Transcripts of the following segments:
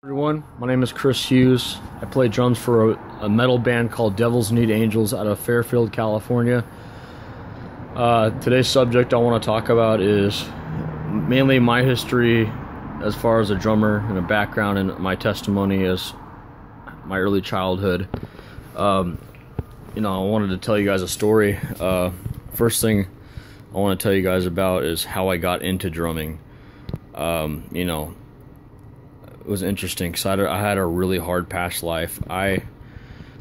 Everyone, my name is Chris Hughes. I play drums for a metal band called Devils Need Angels out of Fairfield, California. Today's subject I want to talk about is mainly my history as far as a drummer and a background, and my testimony as my early childhood. I wanted to tell you guys a story. First thing I want to tell you guys about is how I got into drumming. It was interesting because I had a really hard past life. I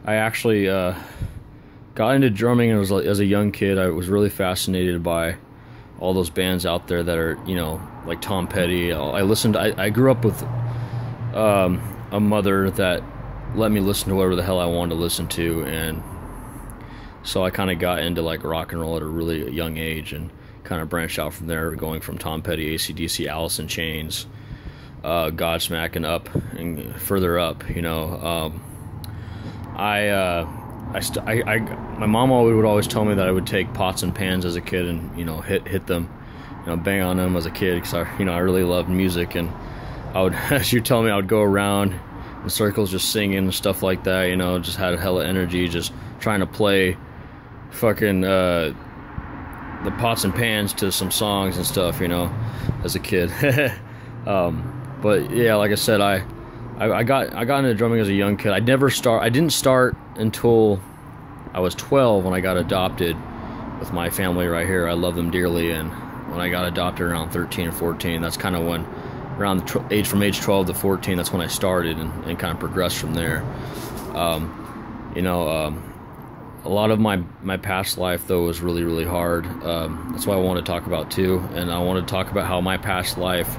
actually got into drumming as a young kid. I was really fascinated by all those bands out there that are, like Tom Petty. I grew up with a mother that let me listen to whatever the hell I wanted to listen to, and so I kind of got into like rock and roll at a really young age and kind of branched out from there, going from Tom Petty, AC/DC, Alice in Chains, Godsmack, and up and further up. My mom would always tell me that I would take pots and pans as a kid and hit them, bang on them as a kid, because I really loved music, and she would tell me I would go around in circles just singing and stuff like that. Just had a hella energy, just trying to play fucking the pots and pans to some songs and stuff, as a kid. But yeah, like I said, I got into drumming as a young kid. I didn't start until I was 12 when I got adopted with my family right here. I love them dearly, and when I got adopted around 13 or 14, that's kind of when, around from age 12 to 14, that's when I started and kind of progressed from there. A lot of my past life though was really, really hard. That's what I want to talk about too, and I want to talk about how my past life,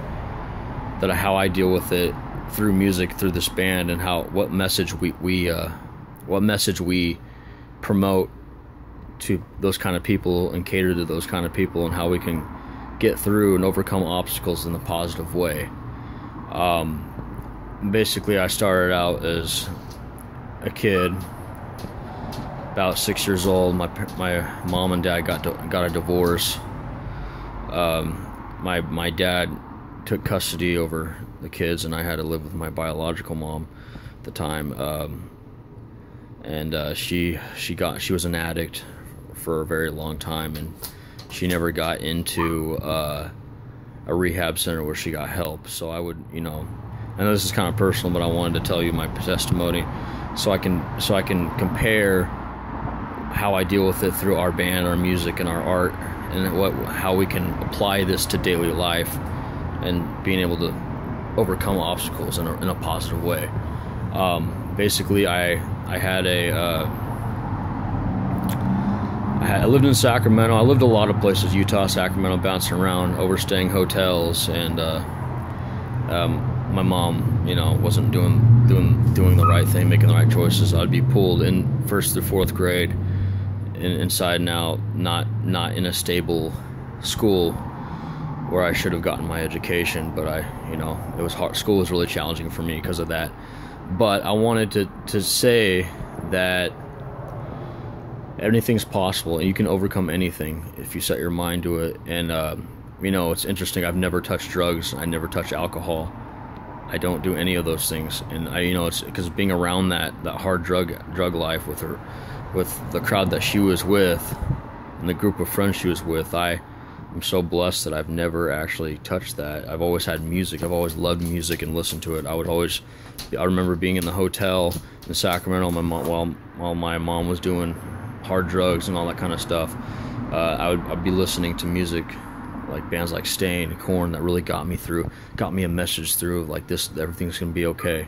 how I deal with it through music, through this band, and what message we promote to those kind of people and cater to those kind of people, and how we can get through and overcome obstacles in a positive way. Basically, I started out as a kid, about 6 years old. My mom and dad got a divorce. My dad took custody over the kids, and I had to live with my biological mom at the time. She was an addict for a very long time, and she never got into a rehab center where she got help. So I would, I know this is kind of personal, but I wanted to tell you my testimony so I can compare how I deal with it through our band, our music, and our art, and how we can apply this to daily life and being able to overcome obstacles in a positive way. Basically, I lived in Sacramento. I lived a lot of places, Utah, Sacramento, bouncing around, overstaying hotels, and my mom, wasn't doing the right thing, making the right choices. I'd be pulled in 1st through 4th grade, inside and out, not in a stable school where I should have gotten my education, but it was hard. School was really challenging for me because of that. But I wanted to say that anything's possible, and you can overcome anything if you set your mind to it. And it's interesting. I've never touched drugs. I never touched alcohol. I don't do any of those things. And it's because being around that hard drug life with the crowd that she was with and the group of friends she was with, I'm so blessed that I've never actually touched that. I've always had music. I've always loved music and listened to it. I remember being in the hotel in Sacramento, while my mom was doing hard drugs and all that kind of stuff. I'd be listening to music like bands like Stain and Korn that really got me a message through, like this, everything's gonna be okay.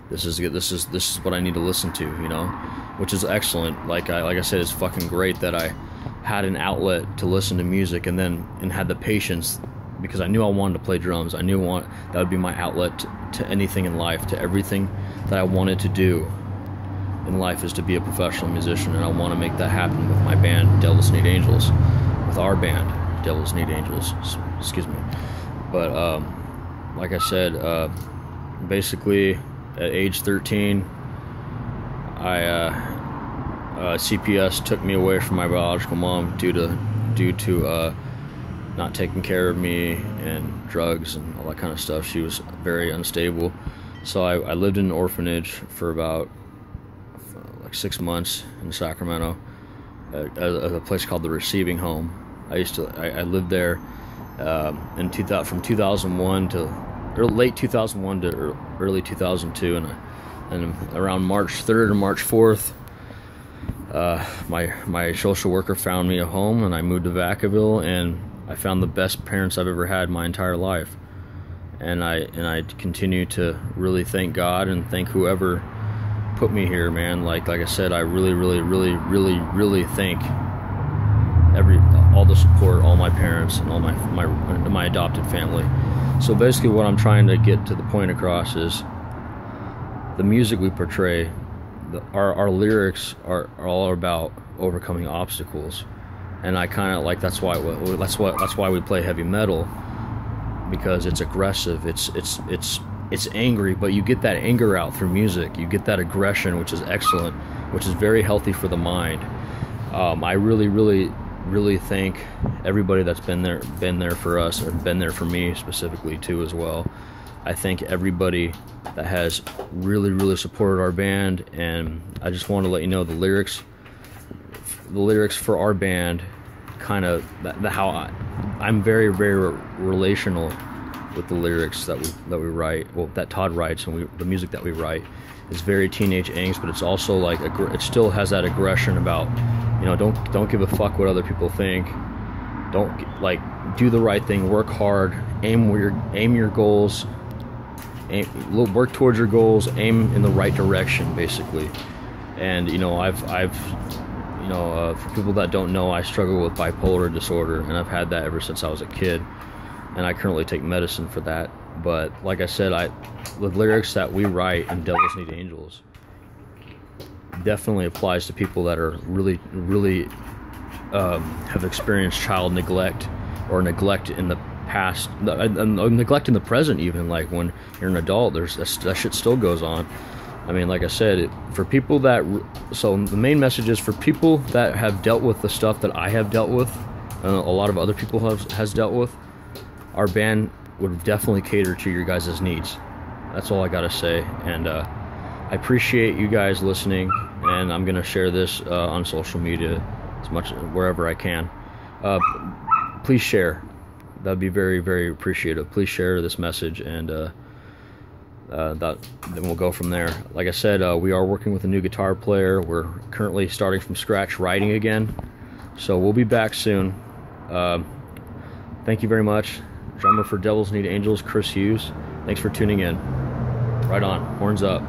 This is what I need to listen to, which is excellent. Like I said, it's fucking great that I had an outlet to listen to music, and had the patience, because I knew I wanted to play drums. I knew that would be my outlet to anything in life, to everything that I wanted to do in life is to be a professional musician, and I want to make that happen with my band, Devils Need Angels, with our band, Devils Need Angels, excuse me. But like I said, basically at age 13, CPS took me away from my biological mom due to not taking care of me and drugs and all that kind of stuff. She was very unstable. So I lived in an orphanage for about like 6 months in Sacramento, at a place called the Receiving Home. I lived there from 2001 to late 2001 to early 2002, and around March 3rd or March 4th, my social worker found me a home, and I moved to Vacaville, and I found the best parents I've ever had my entire life. And I continue to really thank God and thank whoever put me here, man. Like I said, I really thank all the support, all my parents, and all my adopted family. So basically, what I'm trying to get to the point across is the music we portray. Our lyrics are all about overcoming obstacles, and I kind of like that's why we play heavy metal, because it's aggressive, it's angry, but you get that anger out through music. You get that aggression, which is excellent, which is very healthy for the mind. I really thank everybody that's been there for us, or been there for me specifically too as well. I thank everybody that has really supported our band, and I just want to let you know the lyrics for our band, kind of how I'm very relational with the lyrics that we write, well, that Todd writes, and the music that we write is very teenage angst, but it's also like it still has that aggression about, you know, don't give a fuck what other people think. Don't, like, do the right thing, work hard, aim your goals, work towards your goals, aim in the right direction, basically. And you know, I've for people that don't know, I struggle with bipolar disorder, and I've had that ever since I was a kid, and I currently take medicine for that. But like I said, the lyrics that we write in Devils Need Angels definitely applies to people that are really have experienced child neglect, or neglect in the past, neglect in the present even. Like when you're an adult, that shit still goes on. I mean, like I said, for people that, so the main message is for people that have dealt with the stuff that I have dealt with, and a lot of other people has dealt with, our band would definitely cater to your guys' needs. That's all I gotta say. And I appreciate you guys listening, and I'm gonna share this on social media as much, wherever I can. Please share. That'd be very appreciative. Please share this message, and then we'll go from there. Like I said, we are working with a new guitar player. We're currently starting from scratch writing again, so we'll be back soon. Thank you very much. Drummer for Devils Need Angels, Chris Hughes. Thanks for tuning in. Right on. Horns up.